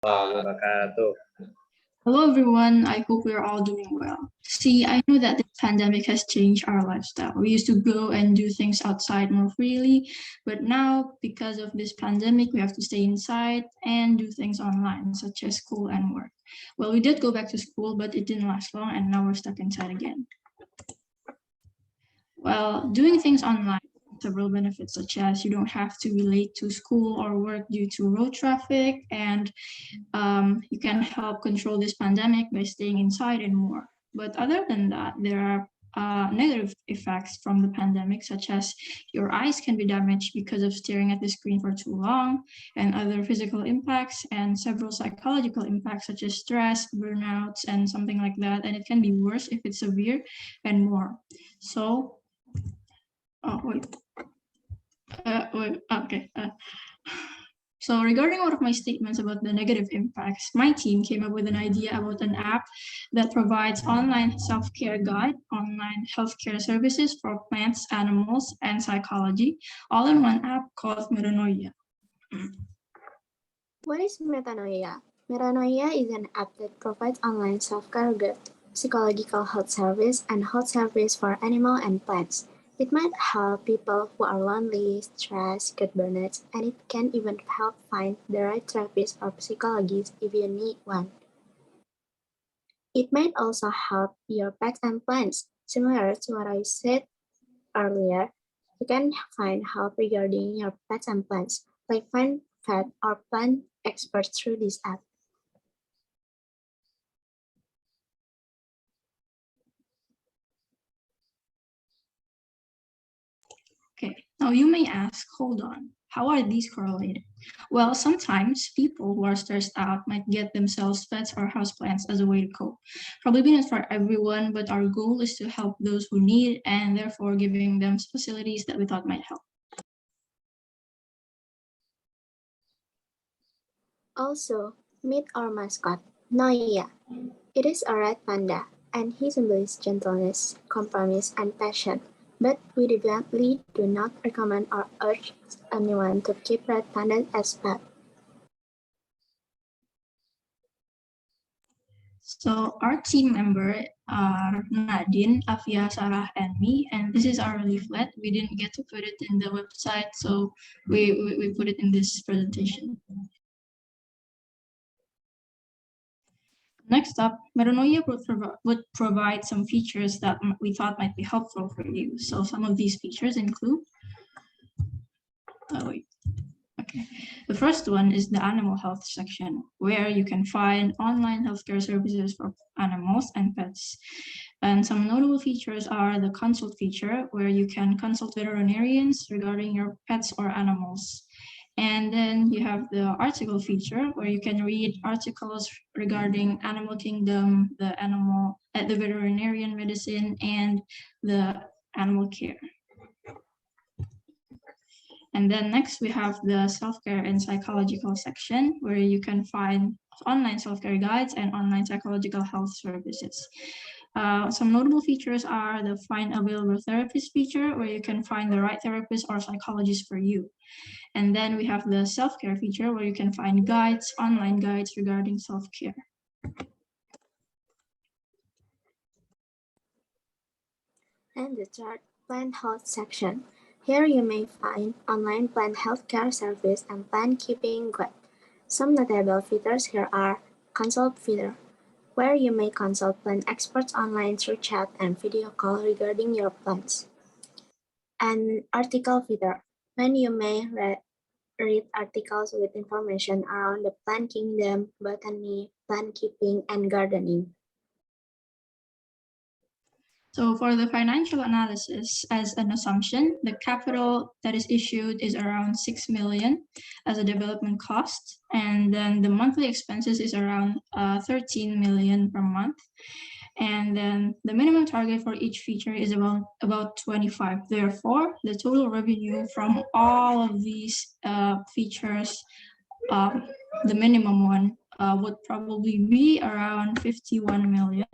Wabarakatuh. Hello everyone, I hope we're all doing well. See, I know that this pandemic has changed our lifestyle. We used to go and do things outside more freely, but now because of this pandemic, we have to stay inside and do things online, such as school and work. Well, we did go back to school, but it didn't last long and now we're stuck inside again. Well, doing things online has several benefits, such as you don't have to be late to school or work due to road traffic, and you can help control this pandemic by staying inside and more. But other than that, there are negative effects from the pandemic, such as your eyes can be damaged because of staring at the screen for too long, and other physical impacts, and several psychological impacts, such as stress, burnouts, and something like that. And it can be worse if it's severe and more. So, okay. So regarding one of my statements about the negative impacts, my team came up with an idea about an app that provides online self-care guide, online healthcare services for plants, animals, and psychology, all in one app called Metanoia. What is Metanoia? Metanoia is an app that provides online self-care guide, psychological health service, and health service for animals and plants. It might help people who are lonely, stressed, get burnout, and it can even help find the right therapist or psychologist if you need one. It might also help your pets and plants. Similar to what I said earlier, you can find help regarding your pets and plants, like find pet or plant experts through this app. Okay, now you may ask, hold on, how are these correlated? Well, sometimes people who are stressed out might get themselves pets or houseplants as a way to cope. Probably not for everyone, but our goal is to help those who need and therefore giving them facilities that we thought might help. Also, meet our mascot, Noia. It is a red panda, and he symbolizes gentleness, compromise, and passion. But we definitely do not recommend or urge anyone to keep red pandas as pets. So our team member are Nadine, Afia, Sarah, and me, and this is our leaflet. We didn't get to put it in the website, so we put it in this presentation. Next up, Metanoia would provide some features that we thought might be helpful for you. So some of these features include, the first one is the animal health section, where you can find online healthcare services for animals and pets. And some notable features are the consult feature, where you can consult veterinarians regarding your pets or animals. And then you have the article feature, where you can read articles regarding animal kingdom, the veterinarian medicine, and the animal care. And then next we have the self-care and psychological section, where you can find online self-care guides and online psychological health services. Some notable features are the find available therapist feature, where you can find the right therapist or psychologist for you. And then we have the self-care feature, where you can find guides, online guides regarding self-care. And the third, plant health section. Here you may find online plant healthcare service and plant keeping guide. Some notable features here are consult feature, where you may consult plant experts online through chat and video call regarding your plants. And article feature, when you may read articles with information around the plant kingdom, botany, plant keeping, and gardening. So for the financial analysis, as an assumption, the capital that is issued is around 6 million as a development cost. And then the monthly expenses is around 13 million per month. And then the minimum target for each feature is about 25. Therefore, the total revenue from all of these features, the minimum one, would probably be around 51 million.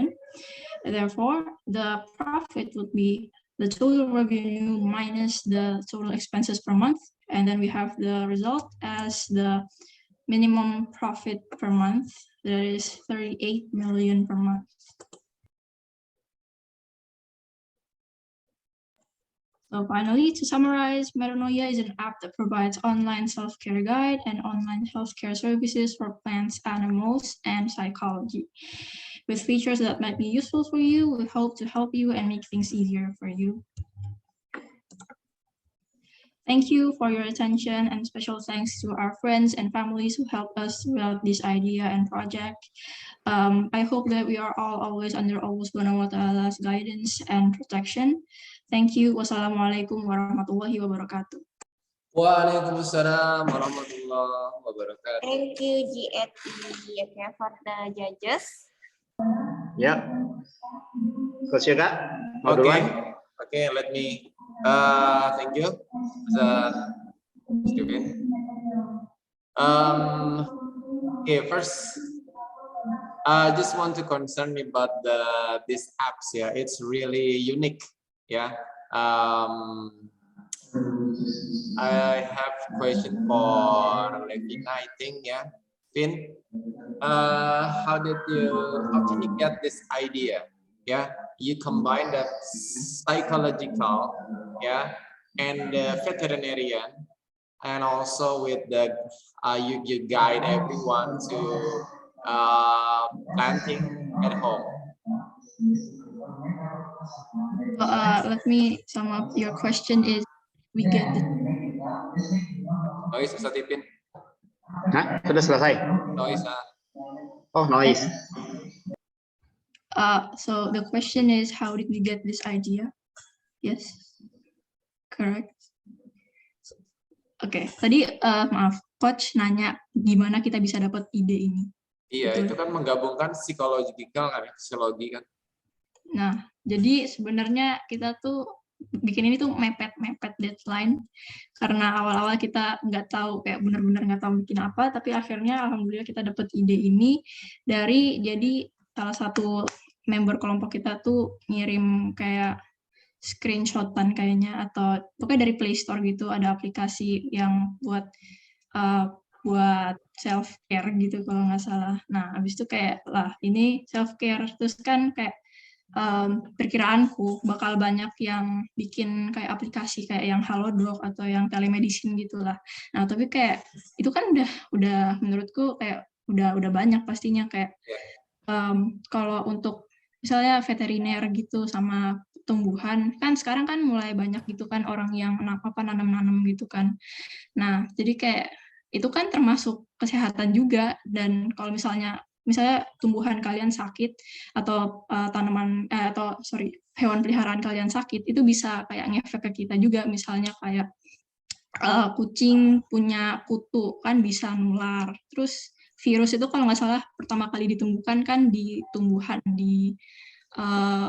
Therefore, the profit would be the total revenue minus the total expenses per month. And then we have the result as the minimum profit per month. That is 38 million per month. So finally, to summarize, Metanoia is an app that provides online self-care guide and online healthcare services for plants, animals, and psychology. With features that might be useful for you, we hope to help you and make things easier for you. Thank you for your attention, and special thanks to our friends and families who helped us throughout this idea and project. I hope that we are all always under Allah Subhanahu wa Ta'ala's guidance and protection. Thank you. Wassalamualaikum warahmatullahi wabarakatuh. Waalaikumsalam warahmatullahi wabarakatuh. Thank you, GFE. Okay, for the judges. Ya, Coach Yoga, mau duluan? Okay, let me. Thank you, Steven. Okay, first, I just want to concern me about these apps. Yeah, it's really unique. Yeah. I have a question for Levina, I think. Yeah, Finn. How can you get this idea? Yeah, you combine the psychological, yeah, and the veterinarian, and also with the you guide everyone to planting at home. Let me sum up. Your question is, we get the Noise, Ustaz Ipin. Hah? Sudah selesai? Noise. Oh, noise. So the question is, how did we get this idea? Yes, correct. Oke, tadi maaf, Coach nanya gimana kita bisa dapat ide ini. Iya, Betul. itu kan menggabungkan psikologikal kan, psikologi kan. Nah, jadi sebenarnya kita tuh bikin ini tuh mepet deadline, karena awal-awal kita nggak tahu, kayak benar-benar nggak tahu bikin apa, tapi akhirnya alhamdulillah kita dapat ide ini dari, jadi salah satu member kelompok kita tuh ngirim kayak screenshotan kayaknya, atau pokoknya dari Play Store gitu, ada aplikasi yang buat self care gitu kalau nggak salah. Nah, habis itu kayak lah ini self care, terus kan kayak perkiraanku bakal banyak yang bikin kayak aplikasi kayak yang Halodoc atau yang telemedicine gitulah. Nah, tapi kayak itu kan udah menurutku kayak udah banyak pastinya, kayak kalau untuk misalnya veteriner gitu sama tumbuhan kan sekarang kan mulai banyak gitu kan orang yang nanam gitu kan. Nah, jadi kayak itu kan termasuk kesehatan juga, dan kalau misalnya tumbuhan kalian sakit atau hewan peliharaan kalian sakit, itu bisa kayak ngefek ke kita juga, misalnya kayak kucing punya kutu kan bisa nular. Terus virus itu kalau nggak salah pertama kali ditemukan kan di tumbuhan, di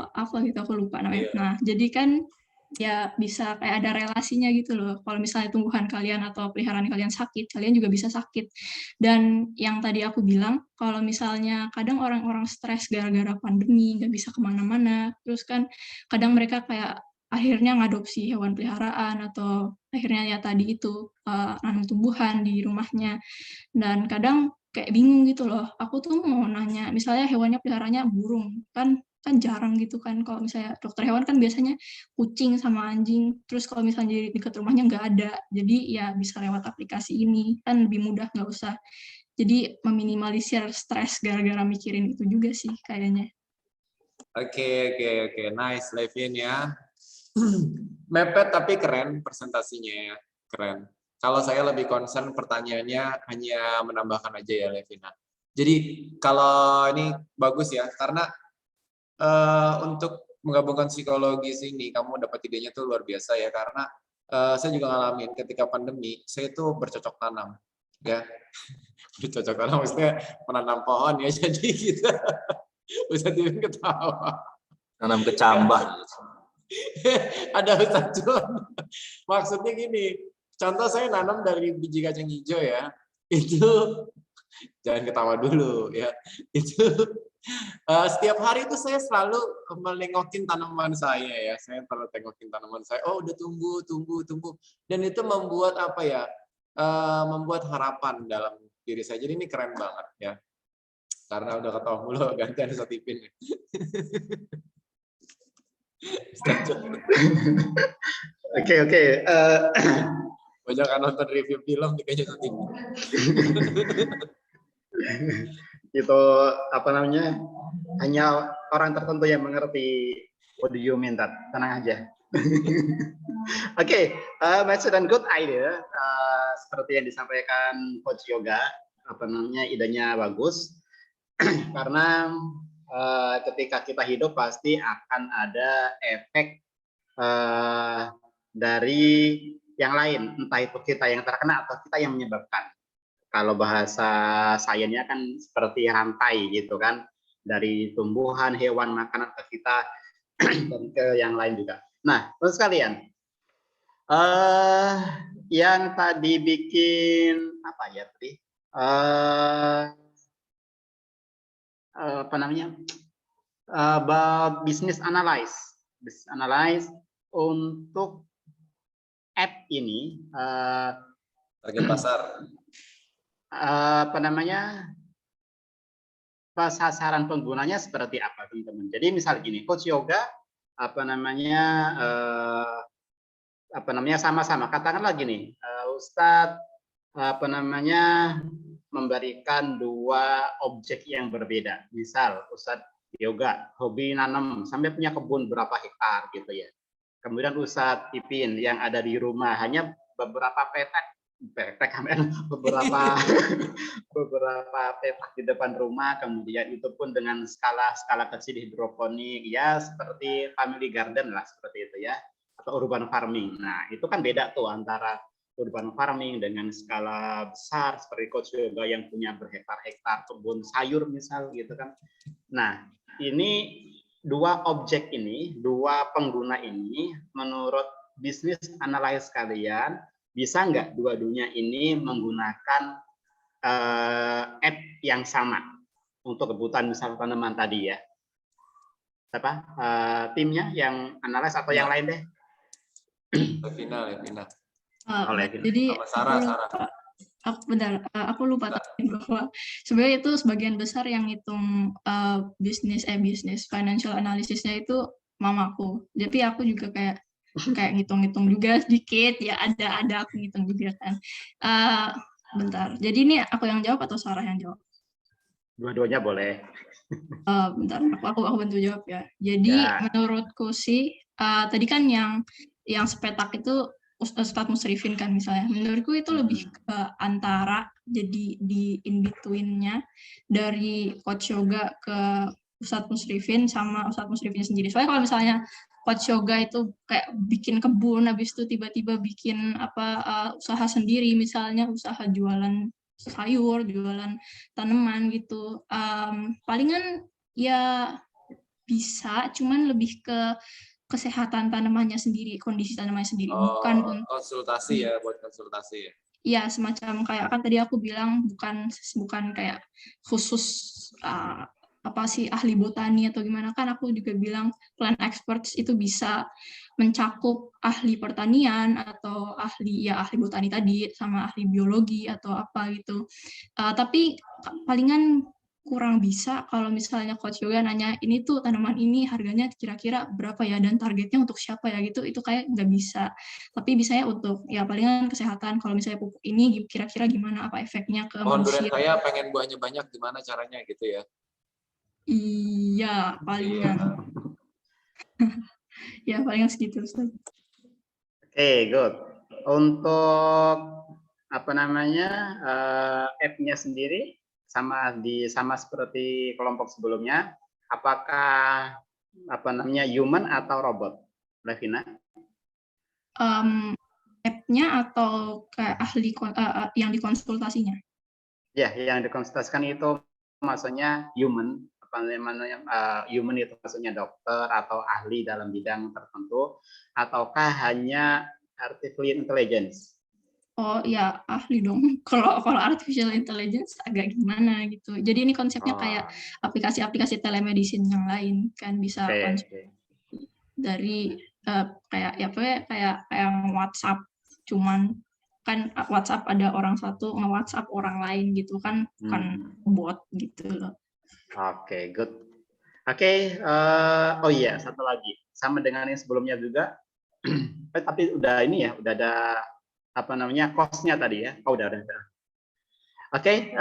apa gitu, aku lupa namanya. Nah, jadi kan ya bisa kayak ada relasinya gitu loh. Kalau misalnya tumbuhan kalian atau peliharaan kalian sakit, kalian juga bisa sakit. Dan yang tadi aku bilang, kalau misalnya kadang orang-orang stres gara-gara pandemi, nggak bisa kemana-mana, terus kan kadang mereka kayak akhirnya ngadopsi hewan peliharaan, atau akhirnya ya tadi itu nanam tumbuhan di rumahnya. Dan kadang kayak bingung gitu loh, aku tuh mau nanya, misalnya hewannya peliharaannya burung, kan jarang gitu kan, kalau misalnya dokter hewan kan biasanya kucing sama anjing, terus kalau misalnya di dekat rumahnya nggak ada, jadi ya bisa lewat aplikasi ini, kan lebih mudah, nggak usah, jadi meminimalisir stres gara-gara mikirin itu juga sih kayaknya. Oke, nice, Levin ya. Mepet tapi keren presentasinya ya, keren. Kalau saya lebih concern pertanyaannya hanya menambahkan aja ya, Levina. Jadi kalau ini bagus ya, karena untuk menggabungkan psikologi sini, kamu dapat idenya tuh luar biasa ya, karena saya juga ngalamin ketika pandemi, saya tuh bercocok tanam, ya. Bercocok tanam maksudnya menanam pohon ya, jadi gitu. Bisa ketawa. Tanam kecambah. Ada Ustaz John. Maksudnya gini, contoh saya nanam dari biji kacang hijau ya, itu jangan ketawa dulu ya, itu setiap hari itu saya selalu menengokin tanaman saya ya, saya selalu tengokin tanaman saya, oh udah tumbuh, dan itu membuat apa ya, membuat harapan dalam diri saya. Jadi ini keren banget ya. Karena udah ketawa mulu, gantian Ustaz Ipin. Oke. Banyak kan nonton review film nih kayaknya Ustaz Ipin. Itu apa namanya? Hanya orang tertentu yang mengerti what do you mean, Tat. Tenang aja. Oke, that's a good idea. Seperti yang disampaikan Coach Yoga, apa namanya, idenya bagus. Karena ketika kita hidup pasti akan ada efek dari yang lain, entah itu kita yang terkena atau kita yang menyebabkan. Kalau bahasa sainsnya kan seperti rantai gitu kan, dari tumbuhan, hewan, makanan ke kita dan ke yang lain juga. Nah, terus sekalian, yang tadi bikin apa ya tadi? Apa namanya? Business analyze untuk app ini Target pasar. apa namanya? Sasaran penggunanya seperti apa, teman-teman. Jadi misal gini, Coach Yoga apa namanya sama-sama katakanlah gini, Ustadz apa namanya memberikan dua objek yang berbeda. Misal Ustadz Yoga hobi nanam sampai punya kebun berapa hektar gitu ya. Kemudian Ustadz Ipin yang ada di rumah hanya beberapa petak beberapa petak di depan rumah, kemudian itu pun dengan skala kecil hidroponik ya, seperti family garden lah seperti itu ya, atau urban farming. Nah itu kan beda tuh antara urban farming dengan skala besar seperti Coach Yoga yang punya berhektar-hektar kebun sayur misal gitu kan. Nah ini dua objek ini, dua pengguna ini menurut bisnis analis kalian bisa nggak dua-duanya ini menggunakan app yang sama untuk kebutuhan misal tanaman tadi ya? Apa timnya yang analis atau yang lain deh? Levina. Jadi sama Sarah. aku lupa bahwa sebenarnya itu sebagian besar yang ngitung bisnis financial analisisnya itu mamaku. Jadi aku juga kayak ngitung-ngitung juga sedikit ya, ada aku ngitung juga kan. Bentar. Jadi ini aku yang jawab atau Sarah yang jawab? Dua-duanya boleh. Bentar, aku bantu jawab ya. Jadi menurutku sih tadi kan yang sepetak itu Ustadz Musrifin kan misalnya. Menurutku itu lebih ke antara jadi di in between-nya dari Coach Yoga ke Ustadz Musrifin sama Ustadz Musrifin sendiri. Soalnya kalau misalnya Coach Yoga itu kayak bikin kebun, habis itu tiba-tiba bikin usaha sendiri, misalnya usaha jualan sayur, jualan tanaman gitu. Palingan ya bisa, cuman lebih ke kesehatan tanamannya sendiri, kondisi tanamannya sendiri, bukan untuk konsultasi ya, buat konsultasi ya. Iya, semacam kayak kan tadi aku bilang bukan kayak khusus ahli botani atau gimana, kan aku juga bilang plant experts itu bisa mencakup ahli pertanian atau ahli botani tadi sama ahli biologi atau apa gitu. Tapi palingan kurang bisa kalau misalnya Coach Yoga nanya ini tuh tanaman ini harganya kira-kira berapa ya dan targetnya untuk siapa ya gitu, itu kayak nggak bisa. Tapi bisanya untuk ya palingan kesehatan, kalau misalnya pupuk ini kira-kira gimana, apa efeknya ke Pohon manusia. durian saya pengen buahnya banyak, gimana caranya gitu ya? Iya, palingan. Ya, palingan segitu. Oke, good. Untuk apa namanya app-nya sendiri sama seperti kelompok sebelumnya, apakah apa namanya human atau robot, Levina? App-nya atau kayak ahli yang dikonsultasinya? Ya, yang dikonsultasikan itu maksudnya human. Human itu maksudnya dokter atau ahli dalam bidang tertentu, ataukah hanya artificial intelligence? Oh ya, ahli dong. Kalau artificial intelligence agak gimana gitu. Jadi ini konsepnya kayak aplikasi-aplikasi telemedicine yang lain kan, bisa dari kayak WhatsApp, cuman kan WhatsApp ada orang satu nge-WhatsApp orang lain gitu kan, bukan bot gitu loh. Oke, good. Oke, oh iya, satu lagi. Sama dengan yang sebelumnya juga. Tapi udah ini ya, udah ada apa namanya cost-nya tadi ya. Oh, udah. Oke,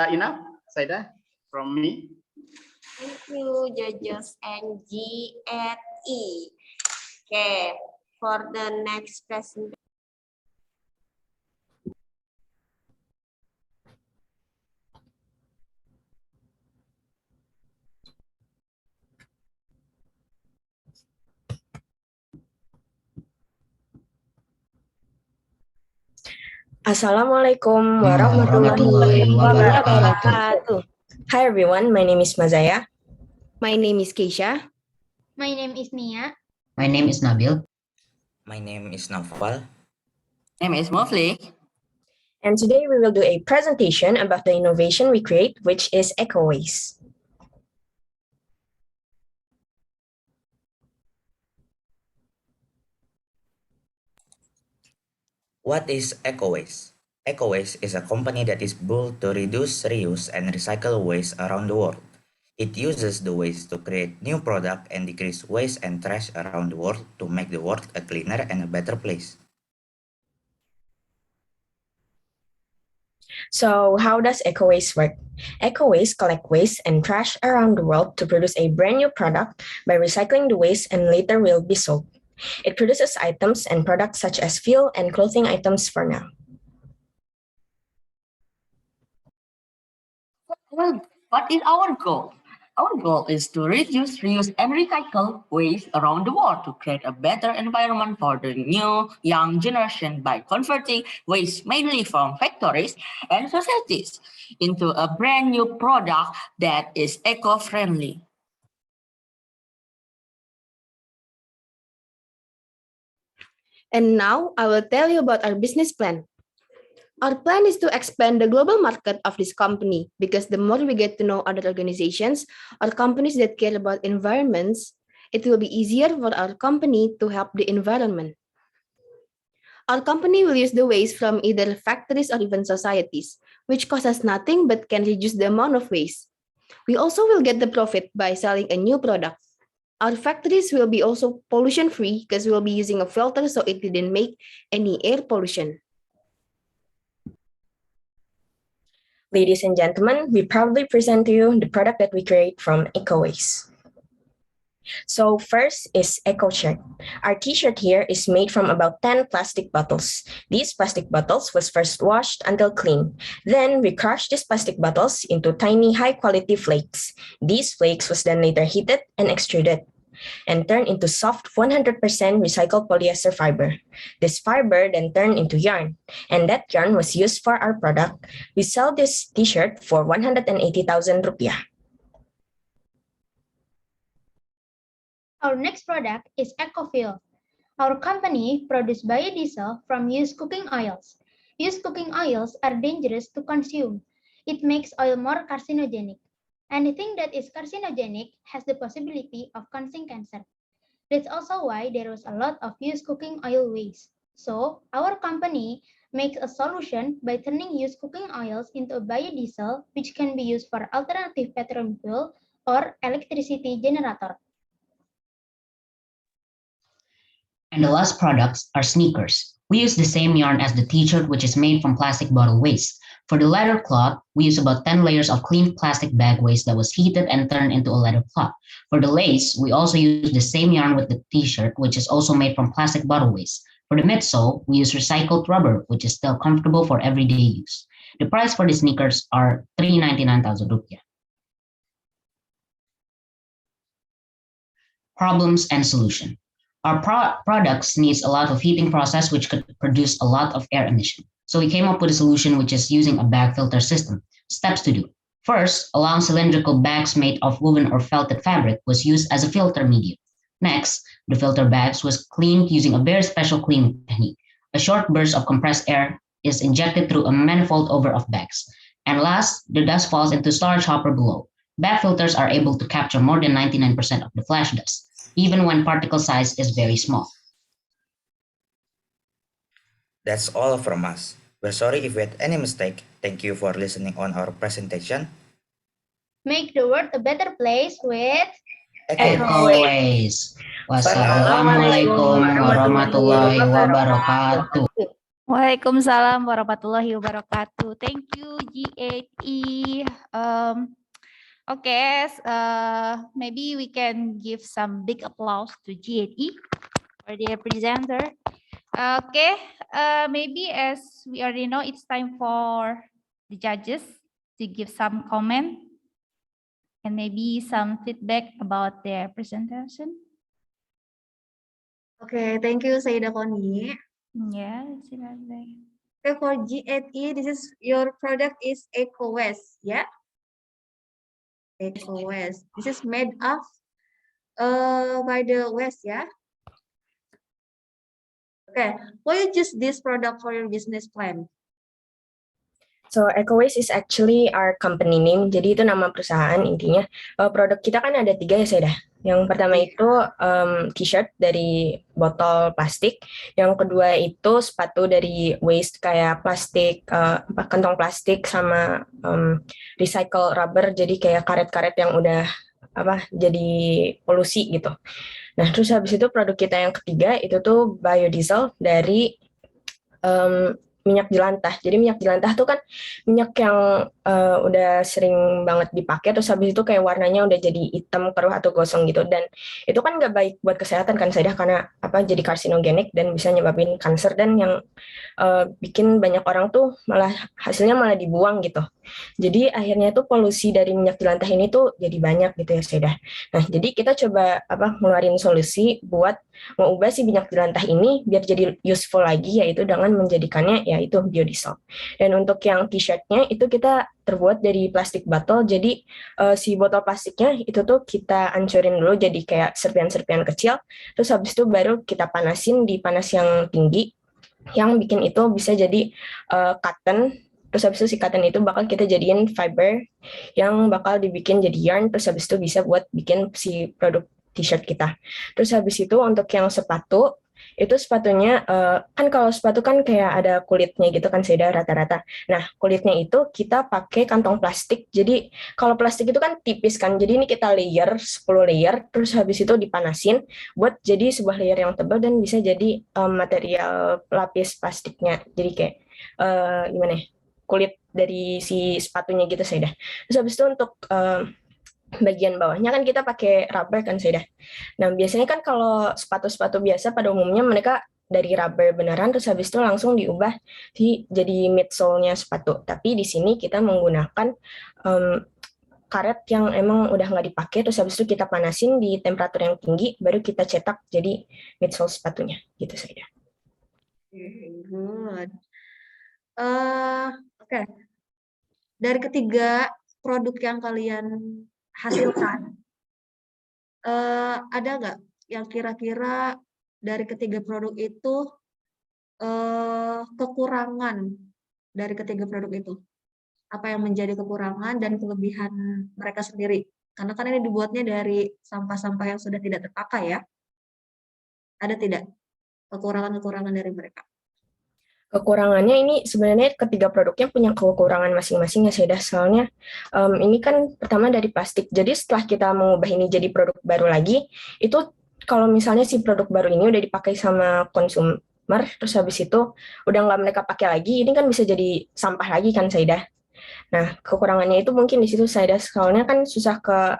enough, Saida, from me. Thank you, judges and G and E. Okay, for the next presentation. Assalamualaikum warahmatullahi wabarakatuh. Hi everyone, my name is Mazaya. My name is Keisha. My name is Nia. My name is Nabil. My name is Naufal. My name is Mofli. And today we will do a presentation about the innovation we create, which is EcoWaste. What is EcoWaste? EcoWaste is a company that is built to reduce, reuse, and recycle waste around the world. It uses the waste to create new product and decrease waste and trash around the world to make the world a cleaner and a better place. So how does EcoWaste work? EcoWaste collect waste and trash around the world to produce a brand new product by recycling the waste and later will be sold. It produces items and products such as fuel and clothing items for now. Well, what is our goal? Our goal is to reduce, reuse, and recycle waste around the world to create a better environment for the new young generation by converting waste mainly from factories and societies into a brand new product that is eco-friendly. And now I will tell you about our business plan. Our plan is to expand the global market of this company because the more we get to know other organizations or companies that care about environments, it will be easier for our company to help the environment. Our company will use the waste from either factories or even societies, which costs us nothing but can reduce the amount of waste. We also will get the profit by selling a new product. Our factories will be also pollution-free because we'll be using a filter so it didn't make any air pollution. Ladies and gentlemen, we proudly present to you the product that we create from EcoWaste. So first is EcoShirt. Our t-shirt here is made from about 10 plastic bottles. These plastic bottles was first washed until clean. Then we crushed these plastic bottles into tiny high-quality flakes. These flakes was then later heated and extruded and turned into soft 100% recycled polyester fiber. This fiber then turned into yarn, and that yarn was used for our product. We sell this t-shirt for 180,000 rupiah. Our next product is EcoFuel. Our company produces biodiesel from used cooking oils. Used cooking oils are dangerous to consume. It makes oil more carcinogenic. Anything that is carcinogenic has the possibility of causing cancer. That's also why there was a lot of used cooking oil waste. So, our company makes a solution by turning used cooking oils into a biodiesel, which can be used for alternative petroleum fuel or electricity generator. And the last products are sneakers. We use the same yarn as the t-shirt, which is made from plastic bottle waste. For the leather cloth, we use about 10 layers of clean plastic bag waste that was heated and turned into a leather cloth. For the lace, we also use the same yarn with the t-shirt, which is also made from plastic bottle waste. For the midsole, we use recycled rubber, which is still comfortable for everyday use. The price for the sneakers are 399,000 rupiah. Problems and solution. Our products needs a lot of heating process, which could produce a lot of air emission. So we came up with a solution which is using a bag filter system. Steps to do. First, a long cylindrical bags made of woven or felted fabric was used as a filter medium. Next, the filter bags was cleaned using a very special cleaning technique. A short burst of compressed air is injected through a manifold over of bags. And last, the dust falls into storage hopper below. Bag filters are able to capture more than 99% of the flash dust, even when particle size is very small. That's all from us. We're sorry if we had any mistake. Thank you for listening on our presentation. Make the world a better place with Ecoways. Wassalamualaikum warahmatullahi wabarakatuh. Waalaikumsalam warahmatullahi wabarakatuh. Thank you, G8E. Okay, maybe we can give some big applause to G8E for their presenter. Okay, maybe as we already know, it's time for the judges to give some comment and maybe some feedback about their presentation. Okay, thank you, Saida Koni. Yeah, silakan. Okay, for G8E, this is your product is EcoWaste, yeah? EcoWaste. This is made of by the waste, yeah? Okay, why you choose this product for your business plan? So EcoWaste is actually our company name. Jadi itu nama perusahaan intinya. Produk kita kan ada 3 ya Seda. Yang pertama itu t-shirt dari botol plastik. Yang kedua itu sepatu dari waste kayak plastik, kantong plastik sama recycle rubber. Jadi kayak karet-karet yang udah jadi polusi gitu. Nah terus habis itu produk kita yang ketiga itu tuh biodiesel dari minyak jelantah. Jadi minyak jelantah tuh kan minyak yang udah sering banget dipakai, terus habis itu kayak warnanya udah jadi hitam, keruh atau gosong gitu. Dan itu kan nggak baik buat kesehatan kan Saydah, karena jadi karsinogenik dan bisa nyebabin kanker dan yang bikin banyak orang tuh malah hasilnya malah dibuang gitu. Jadi akhirnya tuh polusi dari minyak jelantah ini tuh jadi banyak gitu ya Saydah. Nah jadi kita coba ngeluarin solusi buat mengubah si minyak jelantah ini biar jadi useful lagi, yaitu dengan menjadikannya yaitu biodiesel. Dan untuk yang t-shirtnya itu kita terbuat dari plastik botol. Jadi si botol plastiknya itu tuh kita hancurin dulu jadi kayak serpian-serpian kecil. Terus habis itu baru kita panasin di panas yang tinggi, yang bikin itu bisa jadi cotton. Terus habis itu si cotton itu bakal kita jadiin fiber yang bakal dibikin jadi yarn. Terus habis itu bisa buat bikin si produk t-shirt kita. Terus habis itu untuk yang sepatu, itu sepatunya kan kalau sepatu kan kayak ada kulitnya gitu kan Seda rata-rata. Nah kulitnya itu kita pakai kantong plastik. Jadi kalau plastik itu kan tipis kan, jadi ini kita layer 10 layer, terus habis itu dipanasin buat jadi sebuah layer yang tebal dan bisa jadi material pelapis plastiknya. Jadi kayak gimana ya, kulit dari si sepatunya gitu Seda. Terus habis itu untuk bagian bawahnya kan kita pakai rubber kan Saydah. Nah biasanya kan kalau sepatu-sepatu biasa pada umumnya mereka dari rubber beneran, terus habis itu langsung diubah jadi midsole-nya sepatu. Tapi di sini kita menggunakan karet yang emang udah nggak dipakai, terus habis itu kita panasin di temperatur yang tinggi, baru kita cetak jadi midsole sepatunya gitu Saydah. Good. Oke. Dari ketiga produk yang kalian hasilkan, ada nggak yang kira-kira dari ketiga produk itu kekurangan dari ketiga produk itu? Apa yang menjadi kekurangan dan kelebihan mereka sendiri? Karena kan ini dibuatnya dari sampah-sampah yang sudah tidak terpakai ya. Ada tidak kekurangan-kekurangan dari mereka? Kekurangannya ini sebenarnya ketiga produknya punya kekurangan masing-masing ya Saydah. Soalnya ini kan pertama dari plastik. Jadi setelah kita mengubah ini jadi produk baru lagi, itu kalau misalnya si produk baru ini udah dipakai sama konsumer, terus habis itu udah nggak mereka pakai lagi, ini kan bisa jadi sampah lagi kan Saydah. Nah kekurangannya itu mungkin di situ Saydah. Soalnya kan susah ke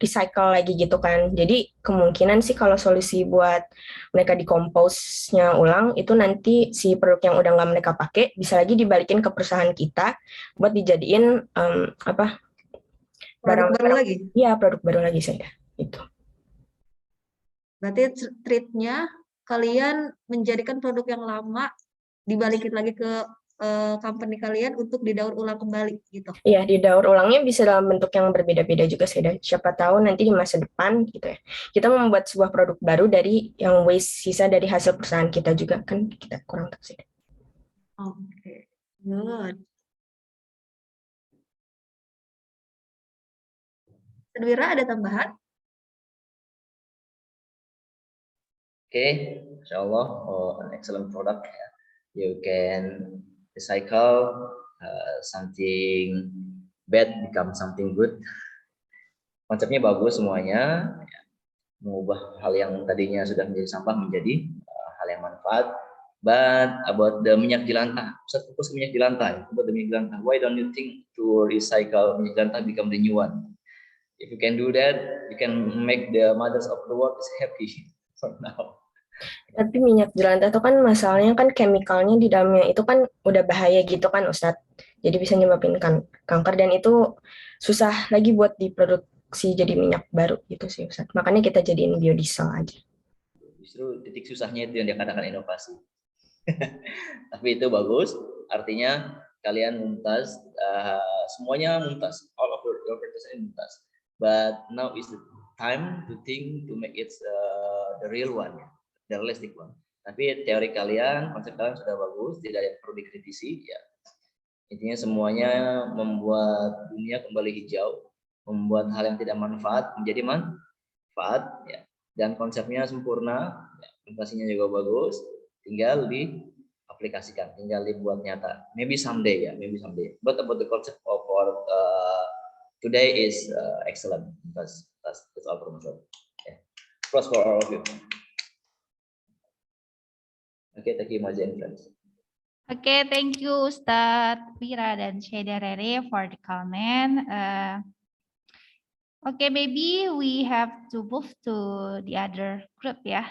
recycle lagi gitu kan. Jadi kemungkinan sih kalau solusi buat mereka dikompos-nya ulang itu nanti si produk yang udah nggak mereka pakai bisa lagi dibalikin ke perusahaan kita buat dijadiin produk baru lagi. Iya, produk baru lagi Saydah. Itu. Berarti treatnya kalian menjadikan produk yang lama dibalikin lagi ke company kalian untuk didaur ulang kembali gitu. Iya, didaur ulangnya bisa dalam bentuk yang berbeda-beda juga Saydah. Siapa tahu nanti di masa depan gitu ya. Kita membuat sebuah produk baru dari yang waste sisa dari hasil perusahaan kita juga kan kita kurang tahu Saydah. Oke. Good. Sedwira ada tambahan? Oke, insya Allah an excellent product. You can recycle something bad become something good. Konsepnya bagus semuanya, mengubah hal yang tadinya sudah menjadi sampah menjadi hal yang manfaat. But about the minyak jelantah, pusat fokus ke minyak jelantah. About the minyak jelantah, why don't you think to recycle minyak jelantah become the new one? If you can do that, you can make the mothers of the world happy for now. Tapi minyak jelantah itu kan masalahnya kan chemicalnya di dalamnya itu kan udah bahaya gitu kan Ustadz. Jadi bisa nyebabin kanker dan itu susah lagi buat diproduksi jadi minyak baru gitu sih Ustadz. Makanya kita jadiin biodiesel aja. Justru titik susahnya itu yang dikatakan inovasi. Tapi itu bagus, artinya kalian mumtaz, semuanya mumtaz, all of your presentation mumtaz. But now is the time to think to make it the real one. The realistic one. Tapi teori kalian, konsep kalian sudah bagus, tidak ada yang perlu dikritisi. Ya. Intinya semuanya membuat dunia kembali hijau, membuat hal yang tidak manfaat menjadi manfaat. Ya. Dan konsepnya sempurna, ya. Presentasinya juga bagus, tinggal diaplikasikan, tinggal dibuat nyata. Maybe someday ya, maybe someday. But about the concept of today is excellent. That's all for myself. Yeah. Plus for all of you. Okay, thank you, Maja and friends. Okay, thank you Ustadz Wira dan Syederere for the comment. Okay, maybe we have to move to the other group ya.